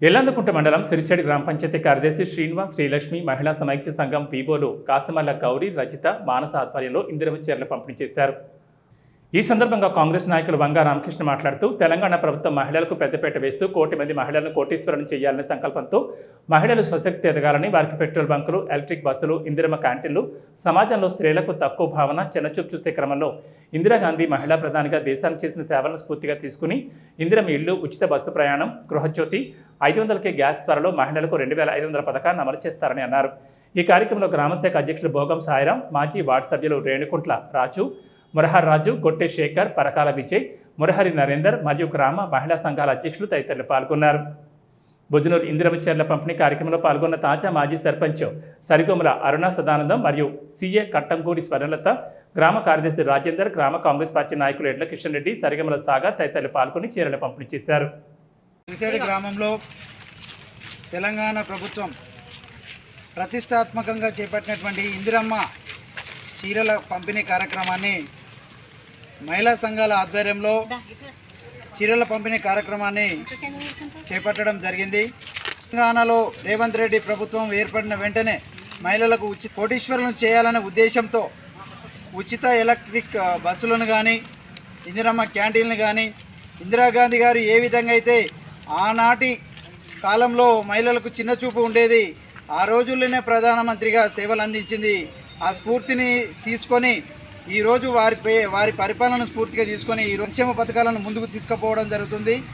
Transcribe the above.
ఎల్లందుకుంట మండలం సిరిసేడు గ్రామ పంచాయతీ కార్యదర్శి శ్రీనివాస్ శ్రీలక్ష్మి మహిళా సమైక్య సంఘం పీఓలు కాసమల్ల గౌరీ రజిత మానస ఆధ్వర్యంలో ఇందిరమ్మ చీరలు పంపిణీ చేశారు. ఈ సందర్భంగా కాంగ్రెస్ నాయకులు వంగా రామకృష్ణ మాట్లాడుతూ తెలంగాణ ప్రభుత్వం మహిళలకు పెద్దపీట వేస్తూ కోటి మంది మహిళలను కోటీశ్వరులను చేయాలనే సంకల్పంతో మహిళలు స్వశక్తి ఎదగాలని వారికి పెట్రోల్ బంకులు, ఎలక్ట్రిక్ బస్సులు, ఇందిరమ్మ క్యాంటీన్లు, సమాజంలో స్త్రీలకు తక్కువ భావన, చిన్నచూపు చూసే క్రమంలో ఇందిరాగాంధీ మహిళా ప్రధానిగా దేశానికి చేసిన సేవలను స్ఫూర్తిగా తీసుకుని ఇందిరమ్మ ఇళ్లు, ఉచిత బస్సు ప్రయాణం, గృహజ్యోతి, 500కే గ్యాస్ త్వరలో మహిళలకు 2500 పథకాన్ని అమలు చేస్తారని అన్నారు. ఈ కార్యక్రమంలో గ్రామశాఖ అధ్యక్షులు భోగం సాయిరాం, మాజీ వార్డు సభ్యులు రేణుకుంట్ల రాజు, మురహర్ రాజు, గొట్టె శేఖర్, పరకాల విజయ్, మురహరి నరేందర్ మరియు గ్రామ మహిళా సంఘాల అధ్యక్షులు తదితరులు పాల్గొన్నారు. బుధనూరు ఇందిరమ్మ చీరల పంపిణీ కార్యక్రమంలో పాల్గొన్న తాజా మాజీ సర్పంచ్ సరిగొమల అరుణ సదానందం మరియు సీఏ కట్టంగూడి స్వర్ణలత, గ్రామ కార్యదర్శి రాజేందర్, గ్రామ కాంగ్రెస్ పార్టీ నాయకులు ఎడ్ల కిషన్ రెడ్డి, సరిగొమల సాగర్ తదితరులు పాల్గొని చీరలు పంపిణీ చేశారు. సిరిసేడు గ్రామంలో తెలంగాణ ప్రభుత్వం ప్రతిష్టాత్మకంగా చేపట్టినటువంటి ఇందిరమ్మ చీరల పంపిణీ కార్యక్రమాన్ని మహిళా సంఘాల ఆధ్వర్యంలో చీరల పంపిణీ కార్యక్రమాన్ని చేపట్టడం జరిగింది. తెలంగాణలో రేవంత్ రెడ్డి ప్రభుత్వం ఏర్పడిన వెంటనే మహిళలకు కోటీశ్వరులను చేయాలనే ఉద్దేశంతో ఉచిత ఎలక్ట్రిక్ బస్సులను కానీ, ఇందిరమ్మ క్యాంటీన్లు కానీ, ఇందిరాగాంధీ గారు ఏ విధంగా అయితే ఆనాటి కాలంలో మహిళలకు చిన్న చూపు ఉండేది, ఆ రోజుల్లోనే ప్రధానమంత్రిగా సేవలు అందించింది. ఆ స్ఫూర్తిని తీసుకొని ఈరోజు వారి పరిపాలన స్ఫూర్తిగా తీసుకొని ఈ సంక్షేమ పథకాలను ముందుకు తీసుకుపోవడం జరుగుతుంది.